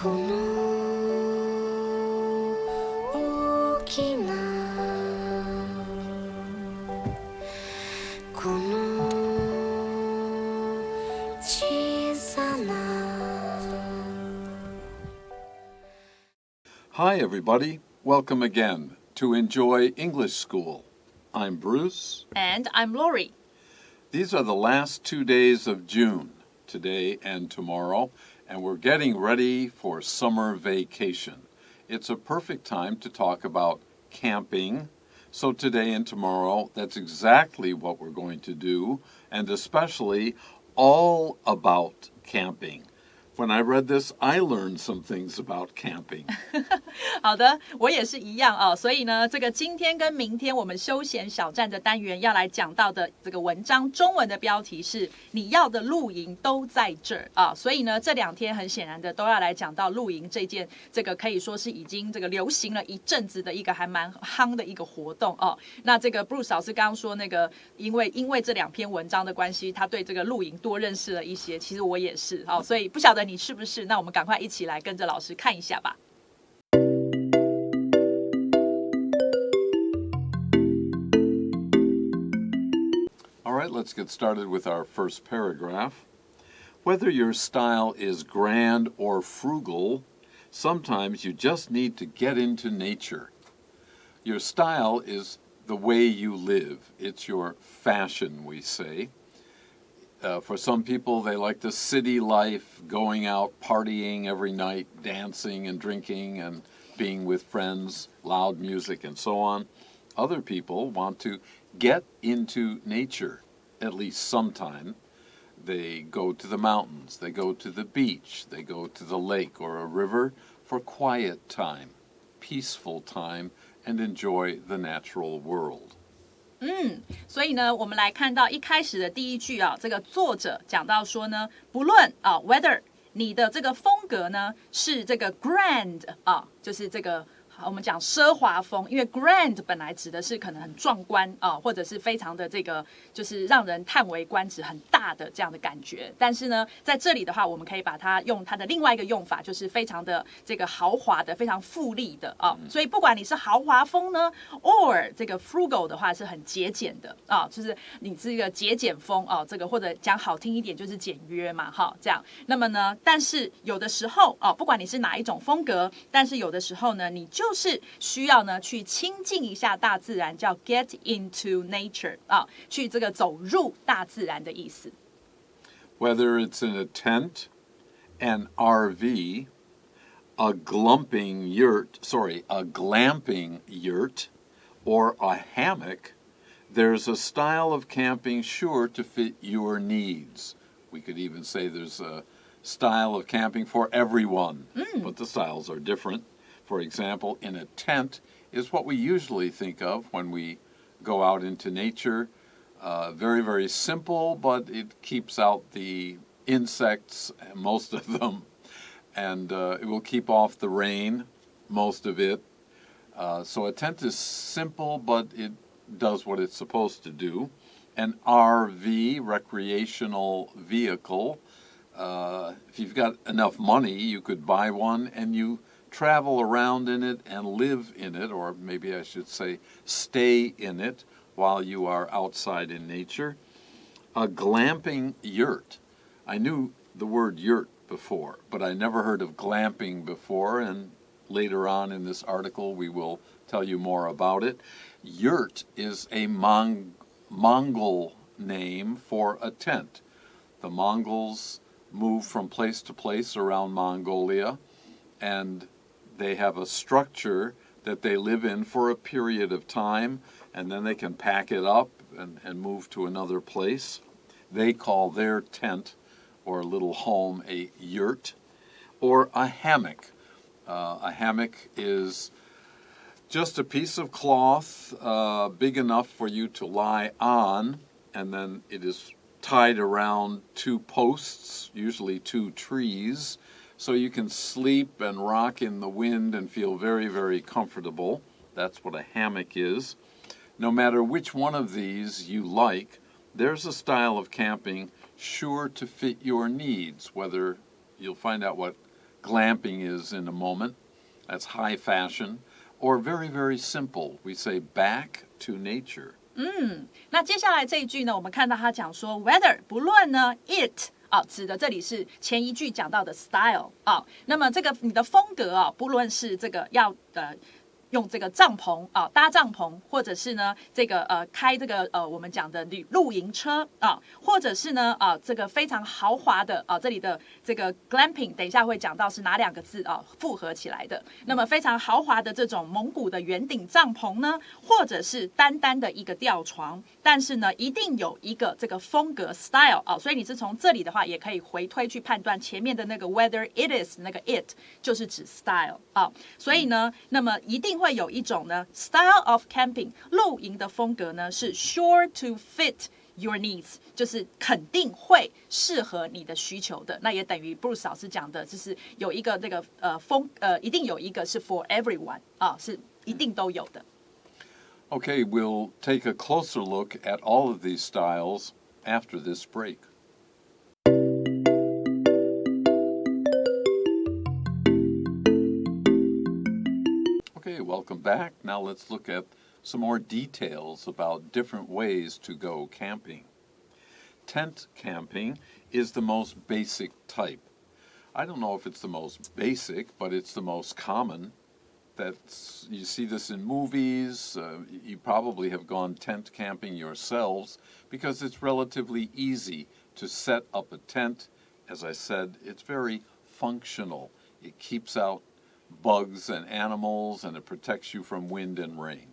この大きなこの小さな Hi everybody, welcome again to Enjoy English School. I'm Bruce. And I'm Lori. These are the last 2 days of June, today and tomorrow, and we're getting ready for summer vacation. It's a perfect time to talk about camping. So today and tomorrow, that's exactly what we're going to do, and especially all about camping. When I read this, I learned some things about camping. 好的，我也是一样哦。所以呢，这个今天跟明天我们休闲小站的单元要来讲到的这个文章，中文的标题是“你要的露营都在这儿”啊。所以呢，这2天很显然的都要来讲到露营这件，这个可以说是已经这个流行了一阵子的一个还蛮夯的一个活动哦。那这个 Bruce 老师刚刚说那个，因为这2篇文章的关系，他对这个露营多认识了一些。其实我也是哦，所以不晓得你是不是？那我们赶快一起来跟着老师看一下吧。All right, let's get started with our first paragraph. Whether your style is grand or frugal, sometimes you just need to get into nature. Your style is the way you live. It's your fashion, we say. For some people, they like the city life, going out partying every night, dancing and drinking and being with friends, loud music and so on. Other people want to get into nature, at least sometime. They go to the mountains, they go to the beach, they go to the lake or a river for quiet time, peaceful time, and enjoy the natural world. 所以呢，我们来看到一开始的第一句啊，这个作者讲到说呢，不论啊 ，whether 你的这个风格呢是这个 grand 啊，就是这个我们讲奢华风，因为 grand 本来指的是可能很壮观啊，或者是非常的这个就是让人叹为观止、很大的这样的感觉。但是呢，在这里的话，我们可以把它用它的另外一个用法，就是非常的这个豪华的、非常富丽的啊。所以不管你是豪华风呢 ，or 这个 frugal 的话是很节俭的啊，就是你是一个节俭风啊，这个或者讲好听一点就是简约嘛，哈，这样。那么呢，但是有的时候啊，不管你是哪一种风格，但是有的时候呢，你就是需要呢去亲近一下大自然，叫 get into nature 啊，去这个走入大自然的意思。Whether it's in a tent, an RV, a glamping yurt, or a hammock, there's a style of camping sure to fit your needs. We could even say there's a style of camping for everyone, but the styles are different. For example, in a tent is what we usually think of when we go out into nature. Very, very simple, but it keeps out the insects, most of them, and it will keep off the rain, most of it. So a tent is simple, but it does what it's supposed to do. An RV, recreational vehicle, if you've got enough money, you could buy one and you travel around in it and live in it, or maybe I should say stay in it while you are outside in nature. A glamping yurt. I knew the word yurt before, but I never heard of glamping before, and later on in this article we will tell you more about it. Yurt is a Mongol name for a tent. The Mongols move from place to place around Mongolia, and they have a structure that they live in for a period of time, and then they can pack it up and move to another place. They call their tent or little home a yurt or a hammock. A hammock is just a piece of cloth big enough for you to lie on, and then it is tied around 2 posts, usually 2 trees, so you can sleep and rock in the wind and feel very, very comfortable. That's what a hammock is. No matter which one of these you like, there's a style of camping sure to fit your needs, whether you'll find out what Glamping is in a moment. That's high fashion. Or very, very simple. We say back to nature. 那接下来这一句呢，我们看到他讲说 whether 不论呢 it 指的这里是前一句讲到的 style 那么这个你的风格不论是这个要用这个帐篷搭帐篷，或者是呢这个开这个我们讲的露营车或者是呢这个非常豪华的这里的这个 glamping， 等一下会讲到是哪两个字复合起来的。那么非常豪华的这种蒙古的圆顶帐篷呢，或者是单单的一个吊床，但是呢一定有一个这个风格 style 所以你是从这里的话，也可以回推去判断前面的那个 whether it is 那个 it 就是指 style 所以呢，那么一定会有一种呢 style of camping 露营的风格呢是 sure to fit your needs， 就是肯定会适合你的需求的。那也等于 Bruce 老师讲的，就是有一个这个一定有一个是 for everyone 是一定都有的。Okay, we'll take a closer look at all of these styles after this break. Okay, welcome back. Now let's look at some more details about different ways to go camping. Tent camping is the most basic type. I don't know if it's the most basic, but it's the most common. You see this in movies. You probably have gone tent camping yourselves because it's relatively easy to set up a tent. As I said, it's very functional. It keeps out bugs and animals, and it protects you from wind and rain.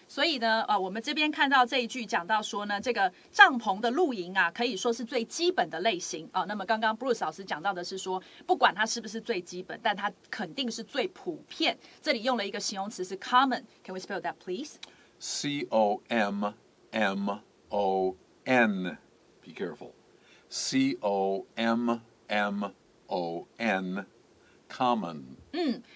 所以呢，我们这边看到这一句讲到说呢，这个帐篷的露营可以说是最基本的类型那么刚刚 Bruce 老师讲到的是说，不管它是不是最基本，但它肯定是最普遍。这里用了一个形容词是 common。Can we spell that, please? C-O-M-M-O-N. Be careful. C-O-M-M-O-N. Common.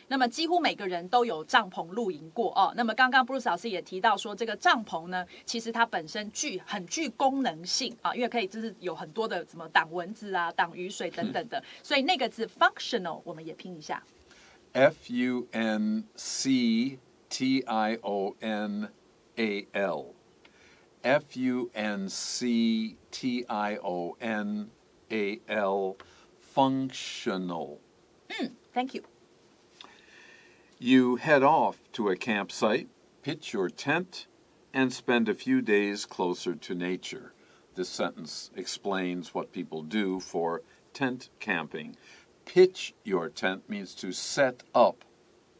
那么几乎每个人都有帐篷露营过那么刚刚 Bruce 老师也提到说，这个帐篷呢，其实它本身很具功能性因为可以就是有很多的什么挡蚊子挡雨水等等的，所以那个字 functional 我们也拼一下 F-U-N-C-T-I-O-N-A-L. F-U-N-C-T-I-O-N-A-L. Functional. Thank you. You head off to a campsite, pitch your tent, and spend a few days closer to nature. This sentence explains what people do for tent camping. Pitch your tent means to set up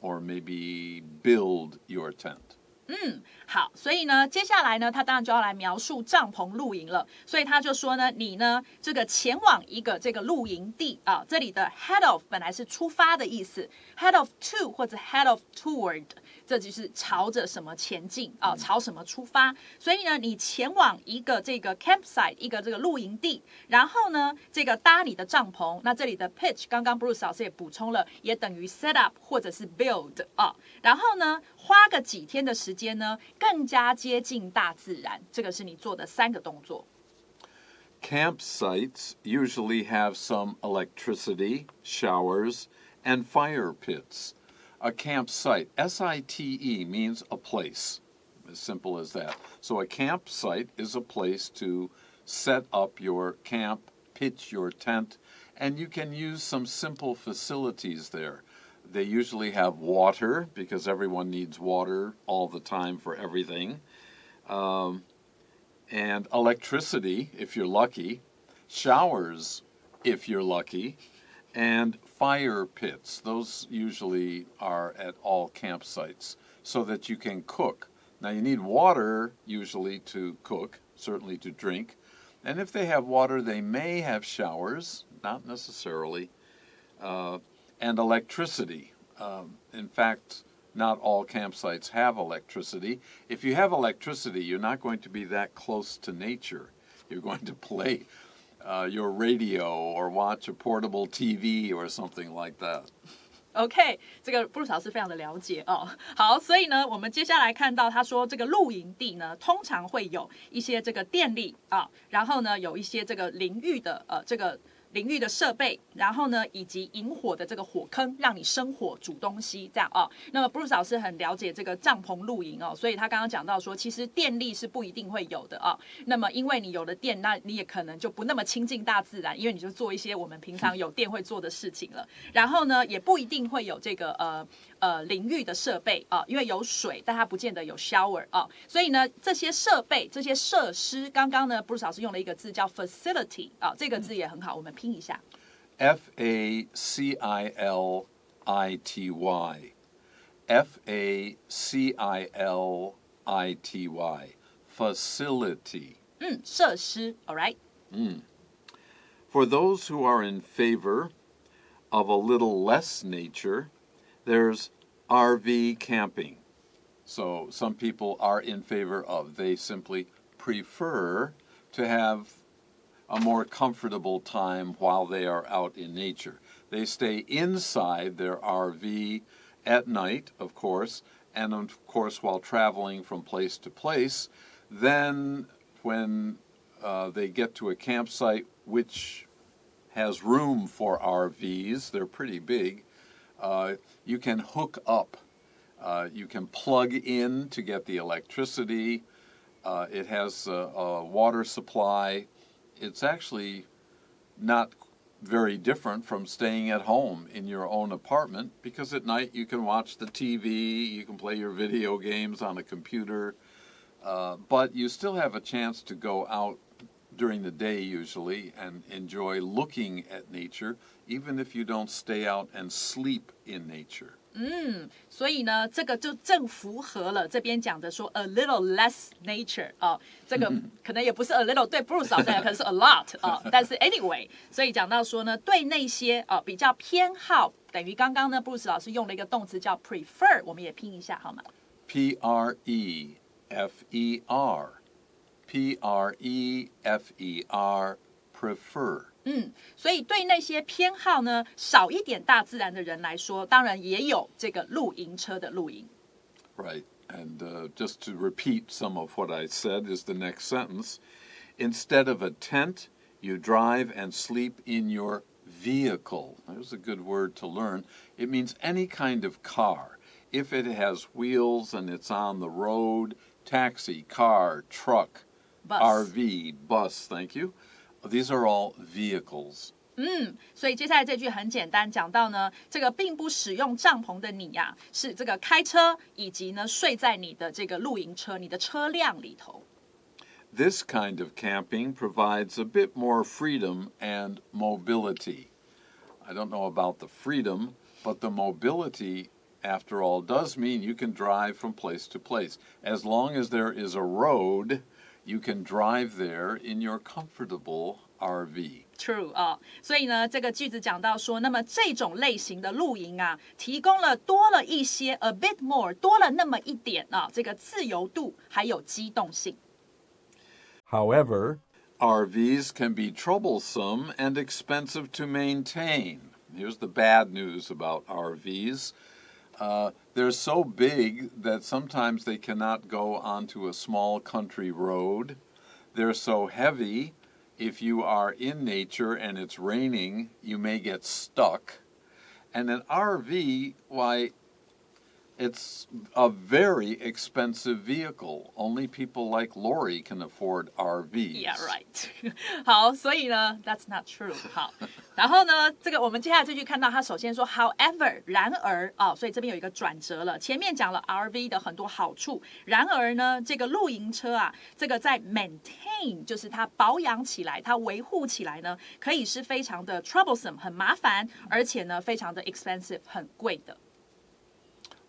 or maybe build your tent. 好，所以呢，接下来呢，他当然就要来描述帐篷露营了。所以他就说呢，你呢，这个前往一个这个露营地这里的 head of 本来是出发的意思 ，head of to 或者 head of toward， 这就是朝着什么前进朝什么出发。所以呢，你前往一个这个 campsite， 一个这个露营地，然后呢，这个搭你的帐篷。那这里的 pitch， 刚刚 Bruce 老师也补充了，也等于 set up 或者是 build 然后呢，花个几天的时间呢，更加接近大自然。这个是你做的3个动作。Campsites usually have some electricity, showers, and fire pits. A campsite, S-I-T-E, means a place, as simple as that. So a campsite is a place to set up your camp, pitch your tent, and you can use some simple facilities there. They usually have water, because everyone needs water all the time for everything. And electricity, if you're lucky. Showers, if you're lucky. And fire pits. Those usually are at all campsites, so that you can cook. Now, you need water, usually, to cook, certainly to drink. And if they have water, they may have showers, not necessarily. And electricity. In fact, not all campsites have electricity. If you have electricity, you're not going to be that close to nature. You're going to play your radio or watch a portable TV or something like that. OK， 这个 Bruce 老师非常的了解好，所以呢，我们接下来看到他说，这个露营地呢，通常会有一些这个电力然后呢，有一些这个淋浴的这个淋浴的设备，然后呢，以及引火的这个火坑，让你生火煮东西，这样哦。那么 Bruce 老师很了解这个帐篷露营哦，所以他刚刚讲到说，其实电力是不一定会有的哦。那么因为你有了电，那你也可能就不那么亲近大自然，因为你就做一些我们平常有电会做的事情了。然后呢，也不一定会有这个淋浴的设备啊，因为有水，但它不见得有 shower 啊。所以呢，这些设备、这些设施，刚刚呢 Bruce 老师用了一个字叫 facility 啊，这个字也很好，我们拼一下。Facility. Facility. Facility. 设施 ，all right. For those who are in favor of a little less nature, there's RV camping. So some people are in favor of, they simply prefer to have a more comfortable time while they are out in nature. They stay inside their RV at night, of course, and of course while traveling from place to place. Then when they get to a campsite which has room for RVs, they're pretty big, you can hook up. You can plug in to get the electricity. It has a water supply. It's actually not very different from staying at home in your own apartment because at night you can watch the TV, you can play your video games on a computer, but you still have a chance to go out during the day usually and enjoy looking at nature, even if you don't stay out and sleep in nature. 所以呢，这个就正符合了这边讲的说 a little less nature 哦，这个可能也不是 a little， 对 Bruce 老师可能是 a lot 哦，但是 anyway， 所以讲到说呢，对那些比较偏好，等于刚刚呢 Bruce 老师用了一个动词叫 prefer， 我们也拼一下好吗？ Prefer. Prefer. 所以对那些偏好呢少一点大自然的人来说，当然也有这个露营车的露营。Right. And just to repeat some of what I said is the next sentence. Instead of a tent, you drive and sleep in your vehicle. There's a good word to learn. It means any kind of car. If it has wheels and it's on the road, taxi, car, truck, Bus. RV, bus, thank you. These are all vehicles. 所以接下来这句很简单，讲到呢，这个并不使用帐篷的你呀，是这个开车以及呢睡在你的这个露营车、你的车辆里头。This kind of camping provides a bit more freedom and mobility. I don't know about the freedom, but the mobility, after all, does mean you can drive from place to place. As long as there is a road, you can drive there in your comfortable RV. True 所以呢，这个句子讲到说，那么这种类型的露营啊，提供了多了一些 a bit more， 多了那么一点这个自由度还有机动性。However, RVs can be troublesome and expensive to maintain. Here's the bad news about RVs. They're so big that sometimes they cannot go onto a small country road. They're so heavy, if you are in nature and it's raining, you may get stuck. And an RV, why, it's a very expensive vehicle. Only people like Lori can afford RVs. Yeah, right. 好，所以呢 ，that's not true. 好，然后呢，这个我们接下来这句看到，他首先说 ，however， 然而所以这边有一个转折了。前面讲了 RV 的很多好处，然而呢，这个露营车啊，这个在 maintain， 就是它保养起来，它维护起来呢，可以是非常的 troublesome， 很麻烦，而且呢，非常的 expensive， 很贵的。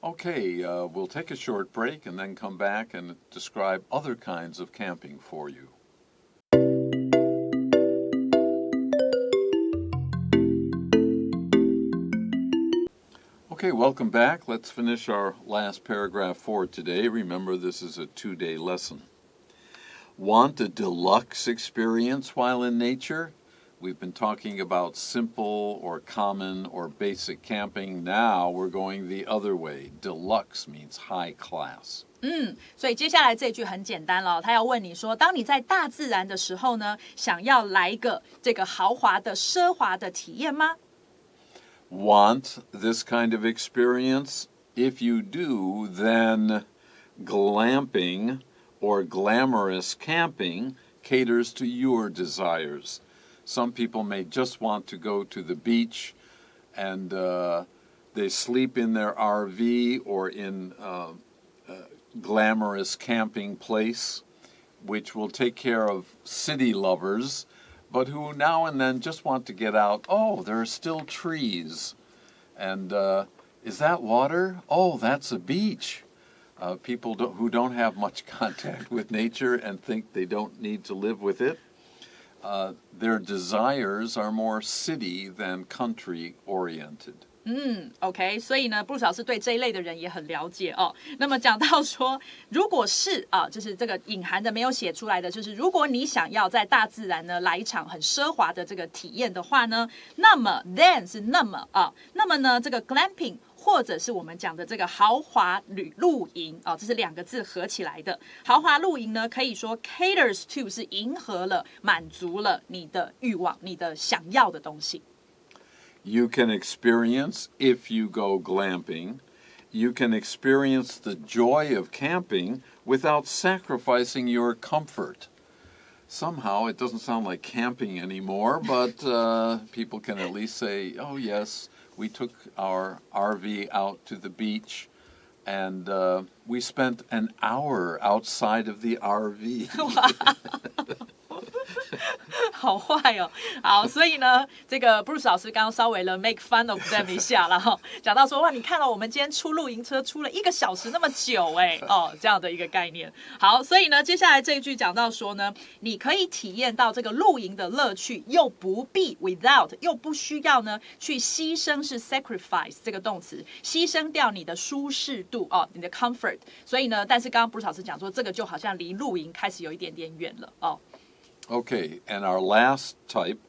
Okay, we'll take a short break and then come back and describe other kinds of camping for you. Okay, welcome back. Let's finish our last paragraph for today. Remember, this is a 2-day lesson. Want a deluxe experience while in nature? We've been talking about simple or common or basic camping. Now we're going the other way. Deluxe means high class. 所以接下来这句很简单了，他要问你说，当你在大自然的时候呢，想要来一个这个豪华的奢华的体验吗？ Want this kind of experience? If you do, then glamping or glamorous camping caters to your desires. Some people may just want to go to the beach and they sleep in their RV or in glamorous camping place, which will take care of city lovers, but who now and then just want to get out. Oh, there are still trees. And is that water? Oh, that's a beach. People who don't have much contact with nature and think they don't need to live with it, their desires are more city than country oriented. OK， 所以呢，布鲁斯老师对这一类的人也很了解哦。那么讲到说，如果是就是这个隐含的没有写出来的，就是如果你想要在大自然呢来一场很奢华的这个体验的话呢，那么 then 是那么那么呢这个 glamping 或者是我们讲的这个豪华露营这是两个字合起来的。豪华露营呢，可以说 caters to 是迎合了、满足了你的欲望、你的想要的东西。You can experience, if you go glamping, you can experience the joy of camping without sacrificing your comfort. Somehow it doesn't sound like camping anymore, but people can at least say, oh yes, we took our RV out to the beach and we spent an hour outside of the RV. 好坏哦，好，所以呢，这个 Bruce 老师刚刚稍微了 make fun of them 一下了哈，讲到说哇，你看到我们今天出露营车出了1个小时那么久这样的一个概念。好，所以呢，接下来这一句讲到说呢，你可以体验到这个露营的乐趣，又不必 without， 又不需要呢去牺牲是 sacrifice 这个动词，牺牲掉你的舒适度你的 comfort。所以呢，但是刚刚 Bruce 老师讲说，这个就好像离露营开始有一点点远了Okay, and our last type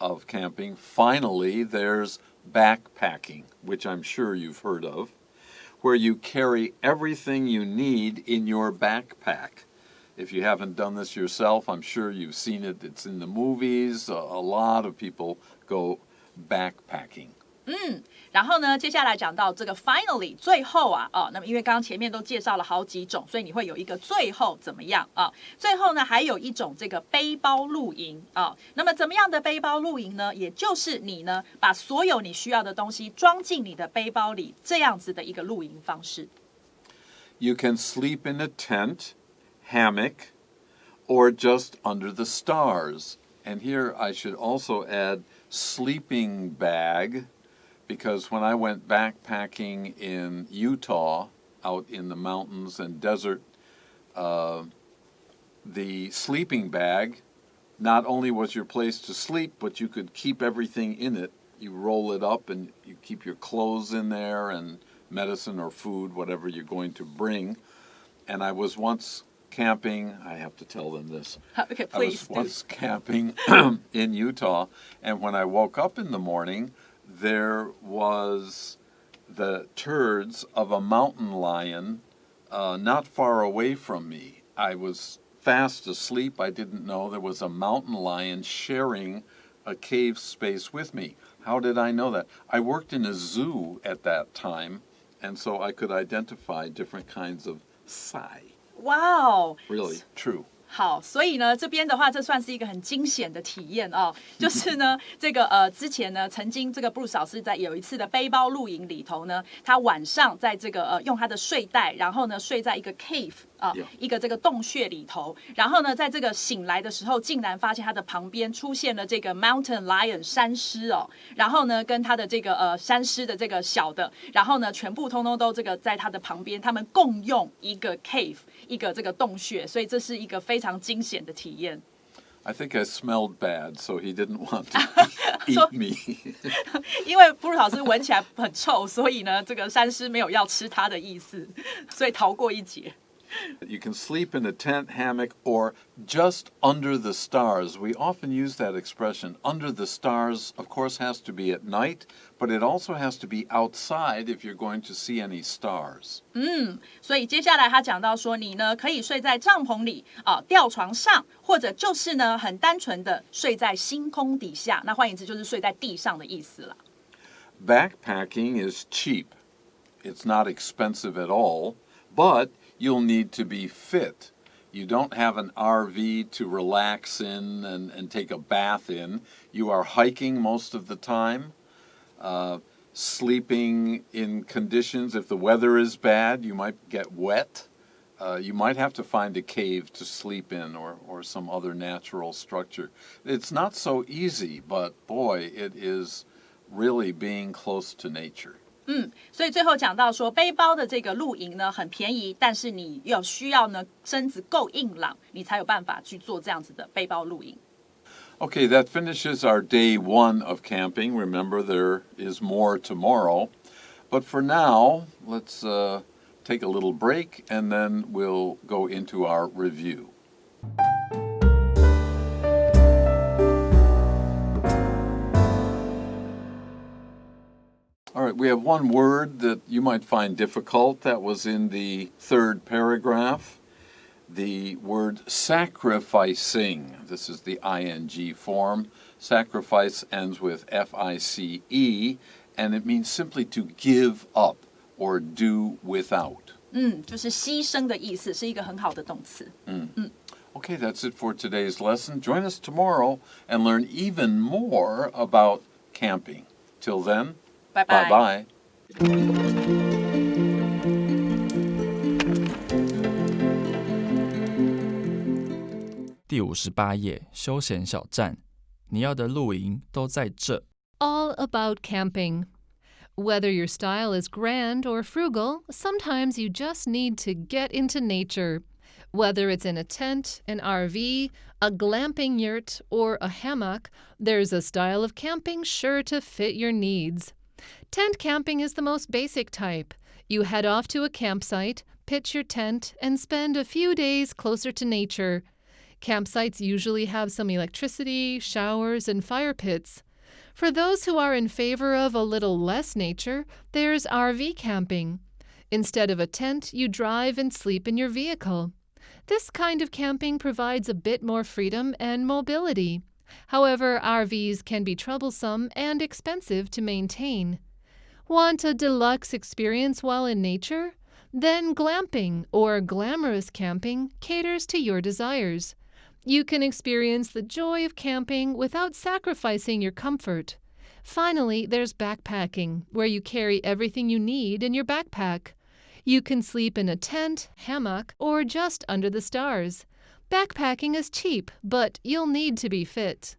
of camping, finally, there's backpacking, which I'm sure you've heard of, where you carry everything you need in your backpack. If you haven't done this yourself, I'm sure you've seen it. It's in the movies. A lot of people go backpacking. 然后呢，接下来讲到这个 finally 最后那么因为刚刚前面都介绍了好几种，所以你会有一个最后怎么样最后呢，还有一种这个背包露营那么怎么样的背包露营呢？也就是你呢把所有你需要的东西装进你的背包里，这样子的一个露营方式。You can sleep in a tent, hammock, or just under the stars. And here I should also add sleeping bag. Because when I went backpacking in Utah, out in the mountains and desert, the sleeping bag not only was your place to sleep, but you could keep everything in it. You roll it up and you keep your clothes in there and medicine or food, whatever you're going to bring. And I was once camping, I have to tell them this. Okay, please. I was once camping in Utah, and when I woke up in the morning, there was the turds of a mountain lion not far away from me. I was fast asleep. I didn't know there was a mountain lion sharing a cave space with me. How did I know that? I worked in a zoo at that time, and so I could identify different kinds of sai. Wow. Really, true. 好，所以呢，这边的话，这算是一个很惊险的体验就是呢，这个之前呢，曾经这个布鲁斯老师在有一次的背包露营里头呢，他晚上在这个用他的睡袋，然后呢睡在一个 cave 一个这个洞穴里头，然后呢，在这个醒来的时候，竟然发现他的旁边出现了这个 mountain lion 山狮然后呢，跟他的这个山狮的这个小的，然后呢，全部通通都这个在他的旁边，他们共用一个 cave 一个这个洞穴，所以这是一个非常惊险的体验。I think I smelled bad, so he didn't want to eat me. 因为布鲁老师闻起来很臭，所以呢，这个山狮没有要吃他的意思，所以逃过一劫。You can sleep in a tent, hammock, or just under the stars. We often use that expression. Under the stars, of course, has to be at night, but it also has to be outside if you're going to see any stars. 所以接下来他讲到说，你呢可以睡在帐篷里吊床上，或者就是呢很单纯的睡在星空底下。那换言之，就是睡在地上的意思了。Backpacking is cheap. It's not expensive at all, but you'll need to be fit. You don't have an RV to relax in and take a bath in. You are hiking most of the time, sleeping in conditions. If the weather is bad, you might get wet. You might have to find a cave to sleep in or some other natural structure. It's not so easy, but boy, it is really being close to nature. 所以最后讲到说，背包的这个露营呢很便宜，但是你需要呢身子够硬朗，你才有办法去做这样子的背包露营。Okay, that finishes our day 1 of camping. Remember, there is more tomorrow. But for now, let's take a little break and then we'll go into our review. All right, we have one word that you might find difficult that was in the 3rd paragraph. The word sacrificing. This is the ing form. Sacrifice ends with F-I-C-E, and it means simply to give up or do without. 就是牺牲的意思，是一个很好的动词。Okay, that's it for today's lesson. Join us tomorrow and learn even more about camping. Till then, bye-bye. 第58页休闲小站，你要的露营都在这。 All about camping. Whether your style is grand or frugal, sometimes you just need to get into nature. Whether it's in a tent, an RV, a glamping yurt, or a hammock, there's a style of camping sure to fit your needs. Tent camping is the most basic type. You head off to a campsite, pitch your tent, and spend a few days closer to nature. Campsites usually have some electricity, showers, and fire pits. For those who are in favor of a little less nature, there's RV camping. Instead of a tent, you drive and sleep in your vehicle. This kind of camping provides a bit more freedom and mobility. However, RVs can be troublesome and expensive to maintain. Want a deluxe experience while in nature? Then glamping, or glamorous camping, caters to your desires. You can experience the joy of camping without sacrificing your comfort. Finally, there's backpacking, where you carry everything you need in your backpack. You can sleep in a tent, hammock, or just under the stars. Backpacking is cheap, but you'll need to be fit.